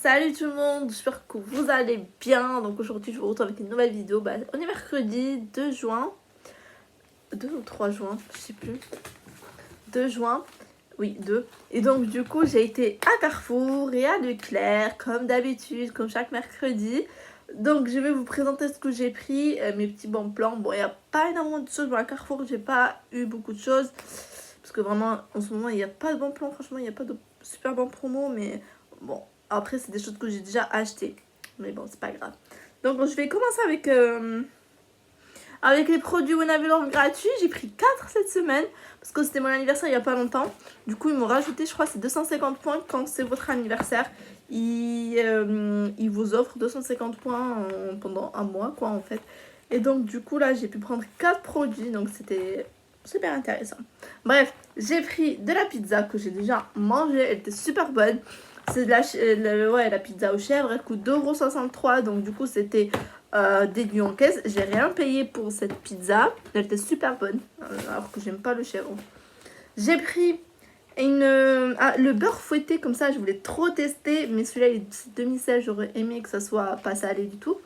Salut tout le monde, j'espère que vous allez bien. Donc aujourd'hui je vous retrouve avec une nouvelle vidéo. On est mercredi 2 juin. 2 ou 3 juin, je sais plus. 2 juin. Oui, 2. Et donc du coup j'ai été à Carrefour et à Leclerc, comme d'habitude, comme chaque mercredi. Donc je vais vous présenter ce que j'ai pris, mes petits bons plans. Bon, il n'y a pas énormément de choses. À Carrefour, j'ai pas eu beaucoup de choses. Parce que vraiment, en ce moment, il n'y a pas de bons plans. Franchement, il n'y a pas de super bons promos. Mais bon, après, c'est des choses que j'ai déjà achetées. Mais bon, c'est pas grave. Donc je vais commencer avec les produits Winavelor gratuits. J'ai pris 4 cette semaine. Parce que c'était mon anniversaire il n'y a pas longtemps. Du coup, ils m'ont rajouté, je crois, c'est 250 points quand c'est votre anniversaire. Ils vous offrent 250 points pendant un mois, quoi, en fait. Et donc, du coup, là, j'ai pu prendre 4 produits. Donc, c'était super intéressant. Bref, j'ai pris de la pizza que j'ai déjà mangée. Elle était super bonne. C'est de la pizza aux chèvres. Elle coûte 2,63 €. Donc, du coup, c'était déduit en caisse. J'ai rien payé pour cette pizza. Elle était super bonne. Alors que j'aime pas le chèvre. J'ai pris le beurre fouetté comme ça. Je voulais trop tester. Mais celui-là, c'est demi-sel. J'aurais aimé que ça soit pas salé du tout.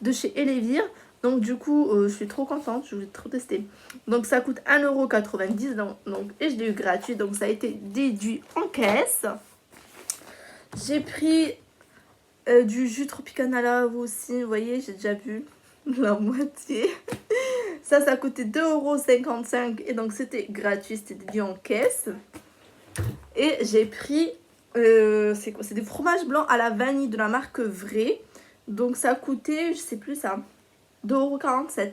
De chez Elevir. Donc du coup, je suis trop contente, je voulais trop tester. Donc ça coûte 1,90 €, et je l'ai eu gratuit, donc ça a été déduit en caisse. J'ai pris du jus Tropicana vous aussi, vous voyez, j'ai déjà vu la moitié. Ça coûtait 2,55 € et donc c'était gratuit, c'était déduit en caisse. Et j'ai pris, c'est quoi? C'est des fromages blancs à la vanille de la marque Vrai. Donc ça coûtait, je sais plus ça, 2,47 €.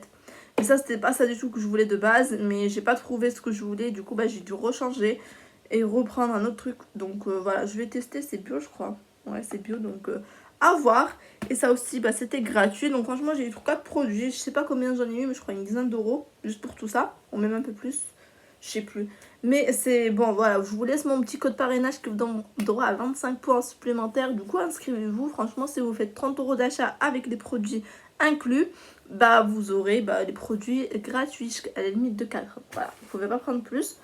Et ça, c'était pas ça du tout que je voulais de base, mais j'ai pas trouvé ce que je voulais. Du coup, j'ai dû rechanger et reprendre un autre truc. Donc voilà, je vais tester. C'est bio, je crois. Ouais, c'est bio, donc à voir. Et ça aussi, c'était gratuit. Donc franchement, j'ai eu 4 produits. Je sais pas combien j'en ai eu, mais je crois une dizaine d'euros juste pour tout ça. Ou même un peu plus. Je sais plus. Mais c'est bon, voilà. Je vous laisse mon petit code parrainage qui vous donne droit à 25 points supplémentaires. Du coup, inscrivez-vous. Franchement, si vous faites 30 € d'achat avec des produits inclus, vous aurez les produits gratuits à la limite de 4. Voilà, vous ne pouvez pas prendre plus.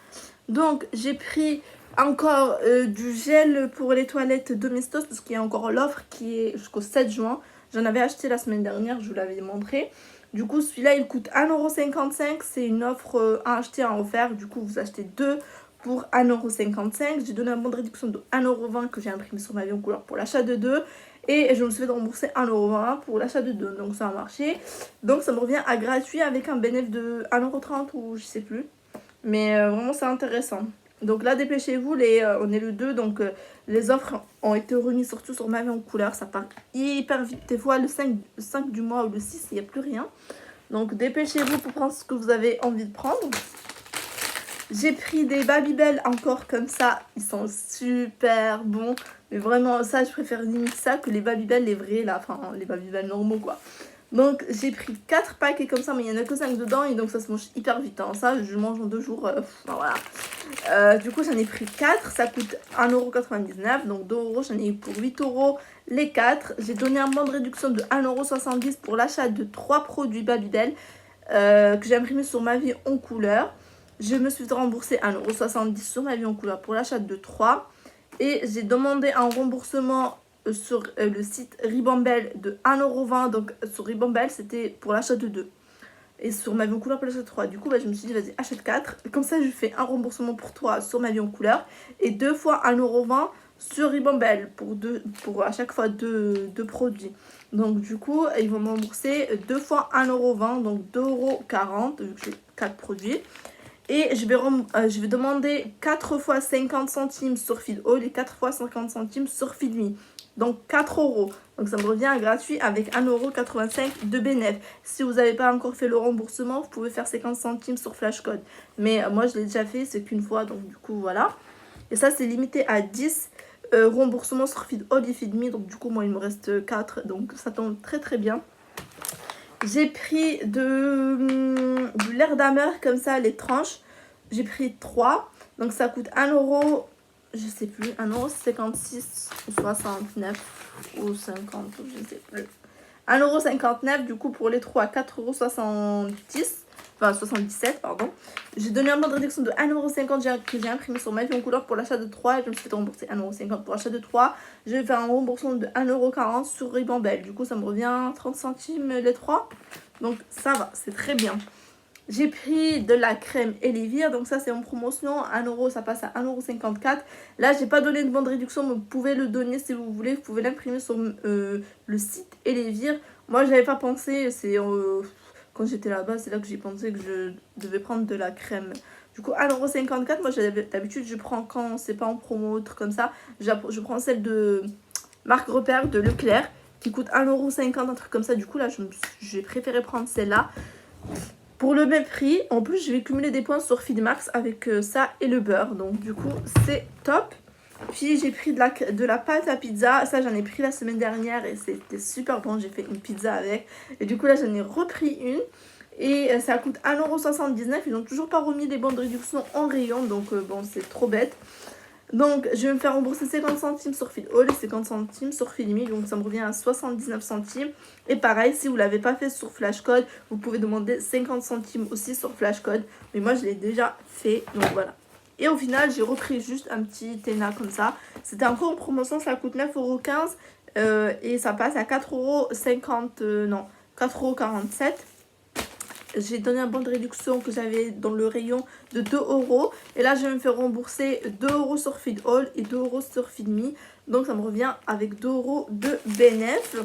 Donc, j'ai pris encore du gel pour les toilettes Domestos parce qu'il y a encore l'offre qui est jusqu'au 7 juin. J'en avais acheté la semaine dernière, je vous l'avais montré. Du coup, celui-là, il coûte 1,55 €. C'est une offre à acheter en offert. Du coup, vous achetez 2 pour 1,55 €. J'ai donné un bon de réduction de 1,20 € que j'ai imprimé sur ma vie en couleur pour l'achat de 2. Et je me suis fait rembourser 1,20 € pour l'achat de 2. Donc ça a marché. Donc ça me revient à gratuit avec un bénéfice de 1,30 € ou je sais plus. Mais vraiment c'est intéressant. Donc là dépêchez-vous, on est le 2. Donc les offres ont été remises surtout sur ma vie en couleur. Ça part hyper vite. Des fois le 5 du mois ou le 6 il n'y a plus rien. Donc dépêchez-vous pour prendre ce que vous avez envie de prendre. J'ai pris des Babybel encore comme ça. Ils sont super bons. Mais vraiment, ça, je préfère limite ça que les Babybel, les vrais, là. Enfin, les Babybel normaux, quoi. Donc, j'ai pris 4 paquets comme ça, mais il n'y en a que 5 dedans. Et donc, ça se mange hyper vite. Hein. Ça, je mange en 2 jours. Voilà. Du coup, j'en ai pris 4. Ça coûte 1,99 €. Donc, 2 €. J'en ai eu pour 8 € les 4. J'ai donné un bon de réduction de 1,70 € pour l'achat de 3 produits Babybel que j'ai imprimé sur ma vie en couleur. Je me suis remboursé 1,70 € sur ma vie en couleur pour l'achat de 3. Et j'ai demandé un remboursement sur le site Ribambelle de 1,20 €. Donc sur Ribambelle, c'était pour l'achat de 2. Et sur ma vie en couleur pour l'achat de 3. Du coup, je me suis dit, vas-y, achète 4. Comme ça, je fais un remboursement pour toi sur ma vie en couleur. Et 2 fois 1,20 € sur Ribambelle pour à chaque fois deux produits. Donc du coup, ils vont me rembourser 2 fois 1,20 €. Donc 2,40 € vu que j'ai 4 produits. Et je vais demander 4 fois 50 centimes sur Feedall et 4 fois 50 centimes sur Feedme. Donc 4 €. Donc ça me revient gratuit avec 1,85 € de bénéfice. Si vous n'avez pas encore fait le remboursement, vous pouvez faire 50 centimes sur Flashcode. Mais moi je l'ai déjà fait, c'est qu'une fois. Donc du coup voilà. Et ça c'est limité à 10 remboursements sur Feedall et Feedme. Donc du coup moi il me reste 4. Donc ça tombe très très bien. J'ai pris du Lerdammer comme ça, les tranches. J'ai pris 3. Donc ça coûte 1 €, je sais plus, 1,56 € ou 69 ou 50, je sais plus. 1,59 € du coup pour les 3, 4,70 €. enfin 77 pardon. J'ai donné un bon de réduction de 1,50€ que j'ai imprimé sur ma vie en couleur pour l'achat de 3 et je me suis fait rembourser 1,50€ pour l'achat de 3. Je vais faire un remboursement de 1,40€ sur Ribambelle. Du coup ça me revient 30 centimes les 3. Donc ça va, c'est très bien. J'ai pris de la crème Elivir, donc ça c'est en promotion, 1€, ça passe à 1,54€. Là j'ai pas donné de bonne réduction, mais vous pouvez le donner si vous voulez, vous pouvez l'imprimer sur le site Elivir. Moi j'avais pas pensé, c'est quand j'étais là-bas, c'est là que j'ai pensé que je devais prendre de la crème. Du coup 1,54€, moi d'habitude je prends quand c'est pas en promo, autre comme ça, je prends celle de marque Repère de Leclerc qui coûte 1,50€, un truc comme ça. Du coup là j'ai préféré prendre celle-là. Pour le même prix, en plus je vais cumuler des points sur Feedmax avec ça et le beurre. Donc du coup c'est top. Puis j'ai pris de la pâte à pizza. Ça j'en ai pris la semaine dernière et c'était super bon. J'ai fait une pizza avec. Et du coup là j'en ai repris une. Et ça coûte 1,79€. Ils n'ont toujours pas remis les bons de réduction en rayon. Donc bon c'est trop bête. Donc je vais me faire rembourser 50 centimes sur Feedall et 50 centimes sur Feedme, donc ça me revient à 79 centimes. Et pareil, si vous ne l'avez pas fait sur Flashcode, vous pouvez demander 50 centimes aussi sur Flashcode. Mais moi je l'ai déjà fait, donc voilà. Et au final, j'ai repris juste un petit Tena comme ça. C'était encore en promotion, ça coûte 9,15€ et ça passe à 4,50€, non, 4,47€. J'ai donné un bon de réduction que j'avais dans le rayon de 2€. Et là, je vais me faire rembourser 2€ sur Feedall et 2€ sur Feedme. Donc, ça me revient avec 2€ de bénéf.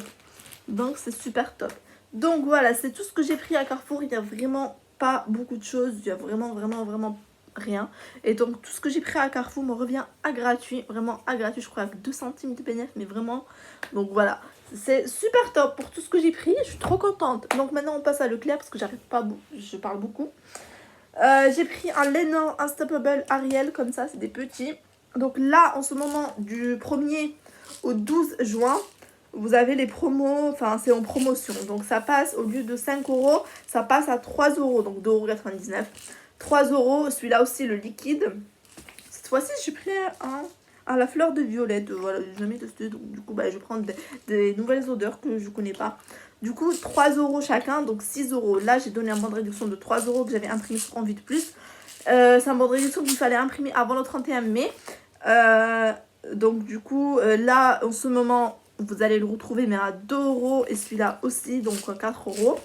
Donc, c'est super top. Donc, voilà, c'est tout ce que j'ai pris à Carrefour. Il n'y a vraiment pas beaucoup de choses. Il y a vraiment rien. Et donc, tout ce que j'ai pris à Carrefour me revient à gratuit. Vraiment à gratuit. Je crois avec 2 centimes de bénéf. Mais vraiment, donc voilà. C'est super top pour tout ce que j'ai pris, je suis trop contente. Donc maintenant on passe à Leclerc parce que j'arrive pas, je parle beaucoup. J'ai pris un Lenor Unstoppable Ariel comme ça, c'est des petits. Donc là en ce moment du 1er au 12 juin, vous avez les promos, enfin c'est en promotion. Donc ça passe au lieu de 5€, ça passe à 3€, donc 2,99€. 3€, celui-là aussi le liquide. Cette fois-ci j'ai pris un... à la fleur de violette, voilà, j'ai jamais testé, donc du coup bah, je prends des nouvelles odeurs que je connais pas. Du coup 3€ chacun, donc 6€. Là j'ai donné un bon de réduction de 3€ que j'avais imprimé sur Envie de Plus. C'est un bon de réduction qu'il fallait imprimer avant le 31 mai. Donc du coup là en ce moment vous allez le retrouver mais à 2€ et celui-là aussi, donc 4€.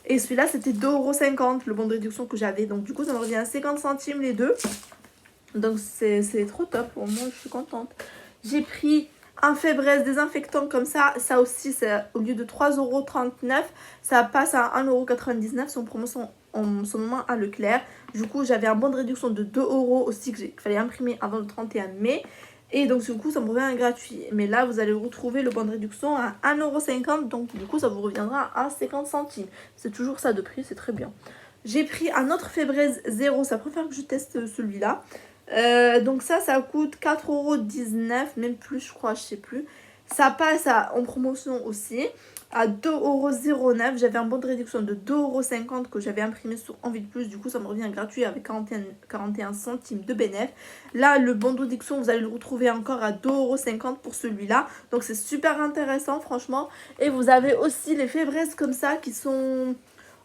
Et celui-là c'était 2,50€ le bon de réduction que j'avais, donc du coup ça me revient à 50 centimes les deux. Donc c'est trop top, pour moi je suis contente. J'ai pris un Febreze désinfectant comme ça. Ça aussi c'est au lieu de 3,39€, ça passe à 1,99€. C'est en promotion en ce moment à Leclerc. Du coup j'avais un bon de réduction de 2€ aussi qu'il fallait imprimer avant le 31 mai. Et donc du coup ça me revient gratuit. Mais là vous allez retrouver le bon de réduction à 1,50€. Donc du coup ça vous reviendra à 50 centimes. C'est toujours ça de prix, c'est très bien. J'ai pris un autre Febreze 0. C'est la première fois que je teste celui-là. Donc ça coûte 4,19€, même plus je crois, je sais plus. Ça passe en promotion aussi à 2,09€. J'avais un bon de réduction de 2,50€ que j'avais imprimé sur Envie de Plus. Du coup ça me revient gratuit avec 41 centimes de bénéf. Là le bon de réduction vous allez le retrouver encore à 2,50€ pour celui-là. Donc c'est super intéressant franchement. Et vous avez aussi les Febreze comme ça qui sont...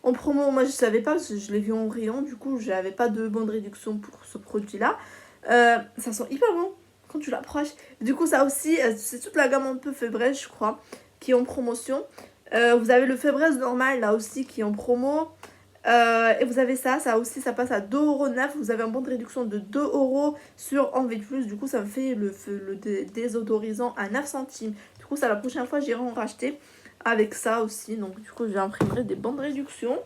en promo, moi je savais pas parce que je l'ai vu en rayon, du coup j'avais pas de bon de réduction pour ce produit là. Ça sent hyper bon quand tu l'approches. Du coup ça aussi, c'est toute la gamme un peu Febreze je crois, qui est en promotion. Vous avez le Febreze normal là aussi qui est en promo. Et vous avez ça aussi ça passe à 2,09€. Vous avez un bon de réduction de 2€ sur Envie de Plus. Du coup ça me fait le désodorisant à 9 centimes. Du coup ça la prochaine fois j'irai en racheter avec ça aussi, donc du coup j'imprimerai des bons de réduction.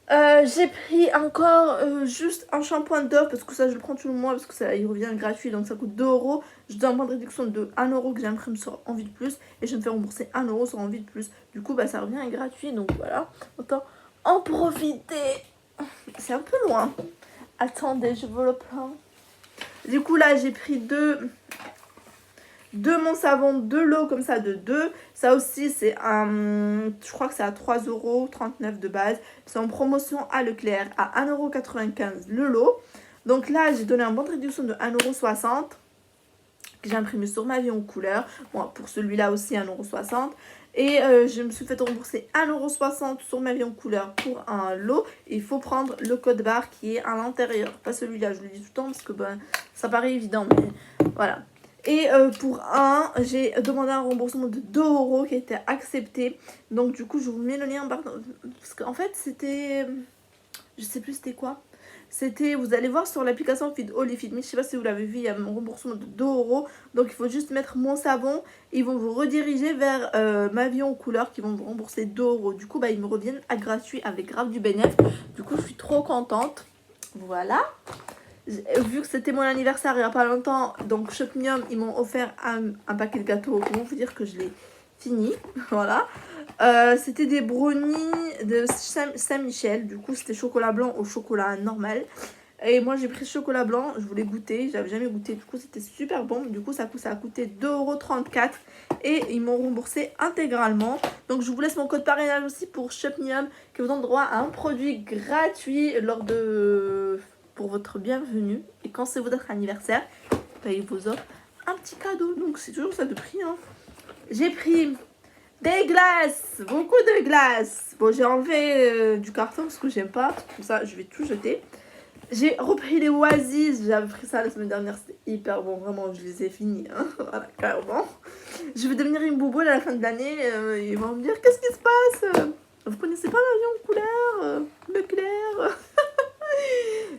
J'ai pris encore juste un shampoing Dove parce que ça je le prends tout le mois parce que ça il revient gratuit, donc ça coûte 2€. Je donne un bon de réduction de 1€ que j'imprime sur Envie de Plus et je me fais rembourser 1€ sur Envie de Plus. Du coup bah ça revient gratuit, donc voilà, autant en profiter. C'est un peu loin, attendez je veux le plan. Du coup là j'ai pris deux mon savon de l'eau comme ça de 2. Ça aussi c'est je crois que c'est à 3,39€ de base. C'est en promotion à Leclerc à 1,95€ le lot. Donc là j'ai donné un bon de réduction de 1,60€. que j'ai imprimé sur ma vie en couleur. Bon, pour celui-là aussi 1,60 €. Et je me suis fait rembourser 1,60 € sur ma vie en couleur pour un lot. Il faut prendre le code barre qui est à l'intérieur. Pas celui-là, je le dis tout le temps parce que ben, ça paraît évident, mais voilà. Et pour un, j'ai demandé un remboursement de 2 € qui a été accepté. Donc du coup, je vous mets le lien. Parce qu'en fait, c'était... Je sais plus c'était quoi. C'était, vous allez voir sur l'application Feed All et Feed Me, je sais pas si vous l'avez vu, il y a un remboursement de 2 €. Donc il faut juste mettre mon savon. Ils vont vous rediriger vers ma vie en couleur qui vont vous rembourser 2 €. Du coup, bah, ils me reviennent à gratuit avec grave du bénéfice. Du coup, je suis trop contente. Voilà. Vu que c'était mon anniversaire il n'y a pas longtemps, donc Shopmium, ils m'ont offert un paquet de gâteaux. Comment vous dire que je l'ai fini. Voilà. C'était des brownies de Saint-Michel. Du coup, c'était chocolat blanc au chocolat normal. Et moi, j'ai pris le chocolat blanc. Je voulais goûter. J'avais jamais goûté. Du coup, c'était super bon. Du coup, ça a coûté 2,34 €. Et ils m'ont remboursé intégralement. Donc, je vous laisse mon code parrainage aussi pour Shopmium qui vous donne droit à un produit gratuit pour votre bienvenue. Et quand c'est votre anniversaire, bah, ils vous offrent un petit cadeau. Donc, c'est toujours ça de prix. Hein. J'ai pris... des glaces, beaucoup de glaces. Bon, j'ai enlevé du carton parce que j'aime pas. Tout ça, je vais tout jeter. J'ai repris les Oasis. J'avais pris ça la semaine dernière. C'était hyper bon. Vraiment, je les ai finis. Hein. Voilà, carrément. Je vais devenir une bouboule à la fin de l'année. Ils vont me dire, qu'est-ce qui se passe? Vous connaissez pas l'avion en couleur Leclerc.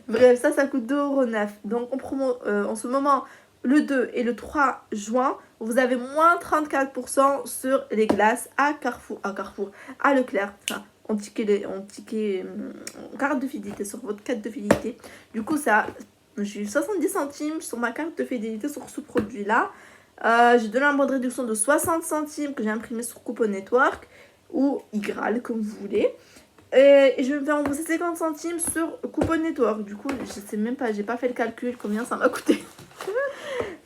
Bref, ça coûte 2,09 €. Donc, en ce moment... Le 2 et le 3 juin, vous avez moins 34% sur les glaces à Leclerc. Enfin, en carte de fidélité, sur votre carte de fidélité. Du coup, j'ai eu 70 centimes sur ma carte de fidélité sur ce produit-là. J'ai donné un bon de réduction de 60 centimes que j'ai imprimé sur Coupon Network ou Igral, comme vous voulez. Et je vais me faire rembourser 50 centimes sur Coupon Network. Du coup, je sais même pas, j'ai pas fait le calcul combien ça m'a coûté.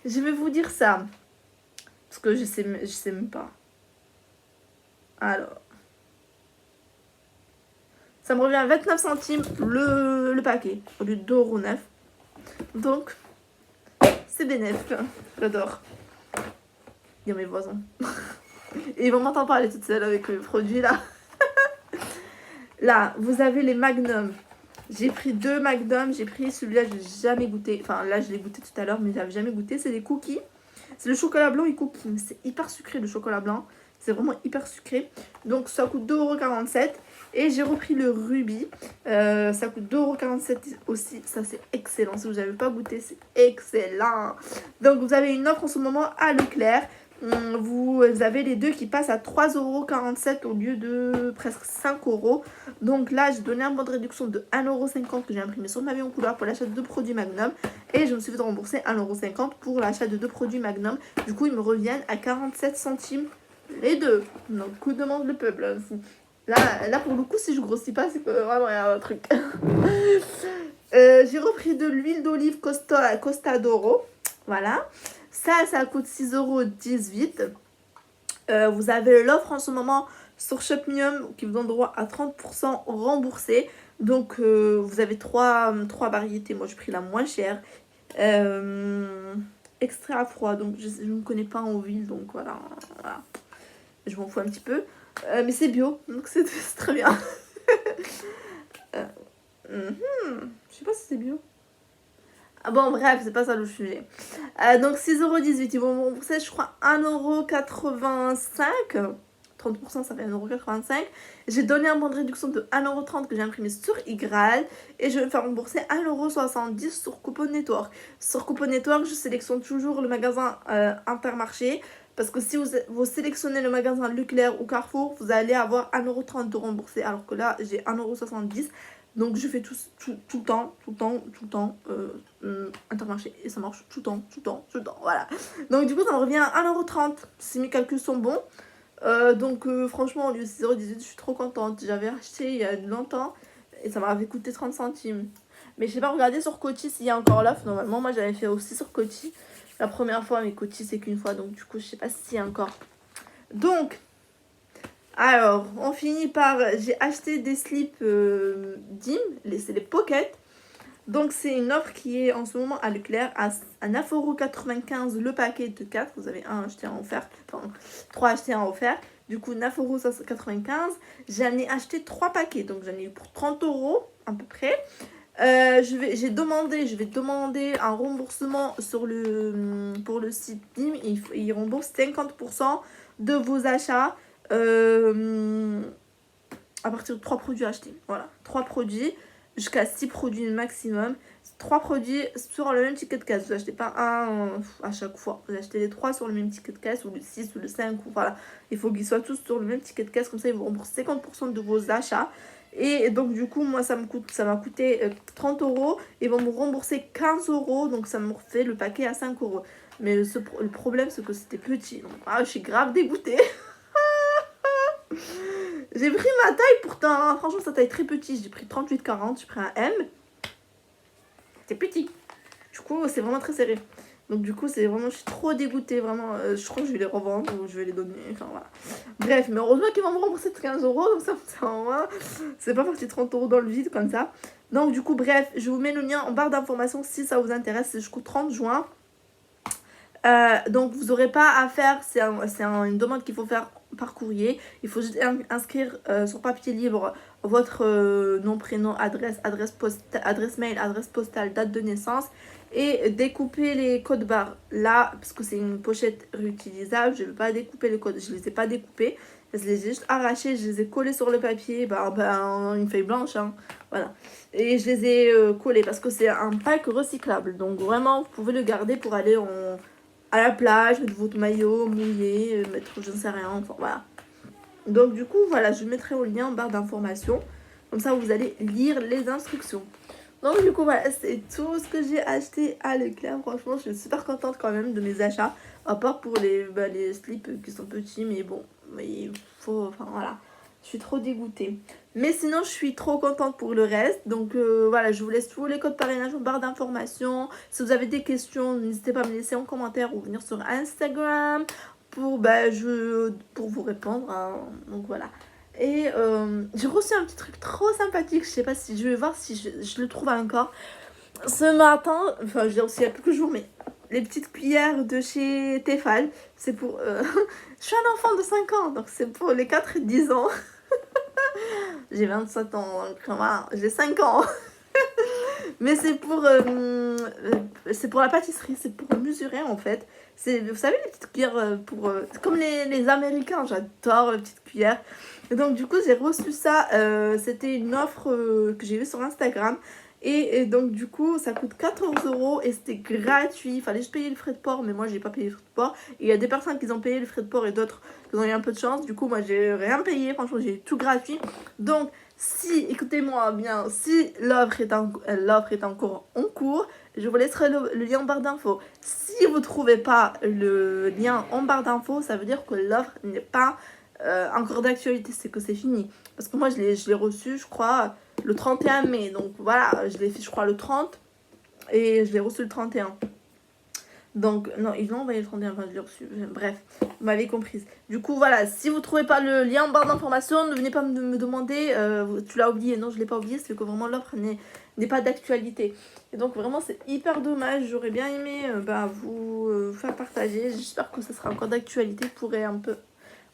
Je vais vous dire ça. Parce que je sais même pas. Alors. Ça me revient à 29 centimes le paquet. Au lieu de 2,09 €. Donc, c'est bénéfique. J'adore. Il y a mes voisins. Et ils vont m'entendre parler toute seule avec les produits là. Là, vous avez les Magnum. J'ai pris 2 Magnum. J'ai pris celui-là, je l'ai jamais goûté. Enfin, là, je l'ai goûté tout à l'heure, mais j'avais jamais goûté. C'est des cookies. C'est le chocolat blanc et cookies. C'est hyper sucré, le chocolat blanc. C'est vraiment hyper sucré. Donc, ça coûte 2,47 €. Et j'ai repris le Ruby. Ça coûte 2,47 € aussi. Ça, c'est excellent. Si vous n'avez pas goûté, c'est excellent. Donc, vous avez une offre en ce moment à Leclerc. Vous avez les deux qui passent à 3,47 € au lieu de presque 5 €. Donc là, j'ai donné un bon de réduction de 1,50 € que j'ai imprimé sur ma vie en couleur pour l'achat de 2 produits Magnum. Et je me suis fait rembourser 1,50 € pour l'achat de 2 produits Magnum. Du coup, ils me reviennent à 47 centimes les deux. Donc, coup de demande le peuple. Là, pour le coup, si je grossis pas, c'est que vraiment il y a un truc. J'ai repris de l'huile d'olive Costa d'Oro. Voilà. Ça coûte 6,18 €. Vous avez l'offre en ce moment sur Shopmium qui vous donne droit à 30% remboursé. Donc, vous avez trois variétés. Moi, j'ai pris la moins chère. Extrait à froid. Donc, je ne me connais pas en huile. Donc, voilà. Je m'en fous un petit peu. Mais c'est bio. Donc, c'est très bien. Je sais pas si c'est bio. Ah bon, bref, c'est pas ça le sujet. Donc 6,18 €. Ils vont me rembourser, je crois, 1,85 €. 30%, ça fait 1,85 €. J'ai donné un bon de réduction de 1,30 € que j'ai imprimé sur Igral. Et je vais me faire rembourser 1,70 € sur Coupon Network. Sur Coupon Network, je sélectionne toujours le magasin Intermarché. Parce que si vous sélectionnez le magasin Leclerc ou Carrefour, vous allez avoir 1,30 € de remboursé. Alors que là, j'ai 1,70 €. Donc je fais tout le temps Intermarché et ça marche tout le temps, voilà. Donc du coup ça me revient à 1,30 € si mes calculs sont bons. Donc franchement au lieu de 6,18 €, je suis trop contente. J'avais acheté il y a longtemps et ça m'avait coûté 30 centimes. Mais je sais pas regarder sur Coty s'il y a encore l'offre. Normalement moi j'avais fait aussi sur Coty la première fois, mais Coty c'est qu'une fois, donc du coup je sais pas s'il y a encore. Donc alors, on finit par... J'ai acheté des slips Dim, c'est les pockets. Donc c'est une offre qui est en ce moment à Leclerc à 9,95€ le paquet de 4. Vous avez un acheté un offert, enfin 3 achetés un offert. Du coup 9,95€. J'en ai acheté 3 paquets, donc j'en ai eu pour 30€ à peu près. Je vais demander un remboursement pour le site BIM. Il rembourse 50% de vos achats à partir de 3 produits achetés. Voilà, 3 produits jusqu'à 6 produits maximum. 3 produits sur le même ticket de caisse. Vous achetez pas un à chaque fois. Vous achetez les 3 sur le même ticket de caisse, ou le 6 ou le 5. Ou voilà. Il faut qu'ils soient tous sur le même ticket de caisse. Comme ça, ils vous remboursent 50% de vos achats. Et donc, du coup, moi, ça m'a coûté 30€. Ils vont me rembourser 15€. Donc, ça me refait le paquet à 5€. Mais le problème, c'est que c'était petit. Donc, je suis grave dégoûtée. J'ai pris ma taille pourtant, hein. Franchement, sa taille très petite. J'ai pris 38-40, j'ai pris un M. C'est petit. Du coup, c'est vraiment très serré. Donc, du coup, c'est vraiment, je suis trop dégoûtée. Vraiment, je crois que je vais les revendre ou je vais les donner. Enfin, voilà. Bref, mais heureusement qu'ils vont me rembourser de 15€. Donc, ça c'est pas parti 30€ dans le vide comme ça. Donc, du coup, bref, je vous mets le lien en barre d'informations si ça vous intéresse. C'est jusqu'au 30 juin. Donc, vous n'aurez pas à faire. C'est une demande qu'il faut faire par courrier. Il faut juste inscrire sur papier libre votre nom, prénom, adresse mail, adresse postale, date de naissance, et découper les codes barres là, parce que c'est une pochette réutilisable. Je ne vais pas découper les codes, je les ai pas découpés, je les ai juste arrachés, je les ai collés sur le papier, une feuille blanche, hein, voilà, et je les ai collés parce que c'est un pack recyclable. Donc vraiment, vous pouvez le garder pour aller à la plage, mettre votre maillot mouillé, mettre je ne sais rien, enfin voilà. Donc du coup, voilà, je mettrai au lien en barre d'informations. Comme ça, vous allez lire les instructions. Donc du coup, voilà, c'est tout ce que j'ai acheté à Leclerc. Franchement, je suis super contente quand même de mes achats. À part pour les slips qui sont petits, mais bon, il faut, enfin voilà. Je suis trop dégoûtée. Mais sinon, je suis trop contente pour le reste. Donc voilà, je vous laisse tous les codes parrainage en barre d'informations. Si vous avez des questions, n'hésitez pas à me laisser en commentaire ou venir sur Instagram pour vous répondre, hein. Donc voilà. Et j'ai reçu un petit truc trop sympathique. Je sais pas si je vais voir si je le trouve encore. Ce matin, enfin je l'ai reçu il y a quelques jours, mais les petites cuillères de chez Tefal, c'est pour... je suis un enfant de 5 ans, donc c'est pour les 4 et 10 ans. J'ai 27 ans, donc voilà, j'ai 5 ans. Mais c'est pour la pâtisserie, c'est pour mesurer en fait. Vous savez, les petites cuillères comme les Américains, j'adore les petites cuillères. Et donc du coup, j'ai reçu ça, c'était une offre que j'ai vue sur Instagram. Et donc du coup, ça coûte 14€ et c'était gratuit. Il fallait juste payer le frais de port, mais moi, j'ai pas payé le frais de port. Et il y a des personnes qui ont payé le frais de port et d'autres qui ont eu un peu de chance. Du coup, moi, j'ai rien payé. Franchement, j'ai tout gratuit. Donc, écoutez-moi bien, si l'offre est encore en cours, je vous laisserai le lien en barre d'infos. Si vous ne trouvez pas le lien en barre d'infos, ça veut dire que l'offre n'est pas encore d'actualité, c'est que c'est fini. Parce que moi, je l'ai reçu, je crois, le 31 mai. Donc voilà, je l'ai fait, je crois, le 30 et je l'ai reçu le 31. Donc, non, ils l'ont envoyé le 31, enfin, je l'ai reçu. Bref, vous m'avez comprise. Du coup, voilà, si vous ne trouvez pas le lien en barre d'information, ne venez pas me demander, tu l'as oublié. Non, je ne l'ai pas oublié, c'est que vraiment l'offre n'est pas d'actualité. Et donc, vraiment, c'est hyper dommage. J'aurais bien aimé vous faire partager. J'espère que ça sera encore d'actualité. Vous pourrez un peu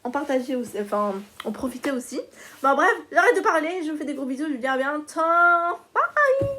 en partager aussi, enfin, en profiter aussi. Bref, j'arrête de parler. Je vous fais des gros bisous. Je vous dis à bientôt. Bye!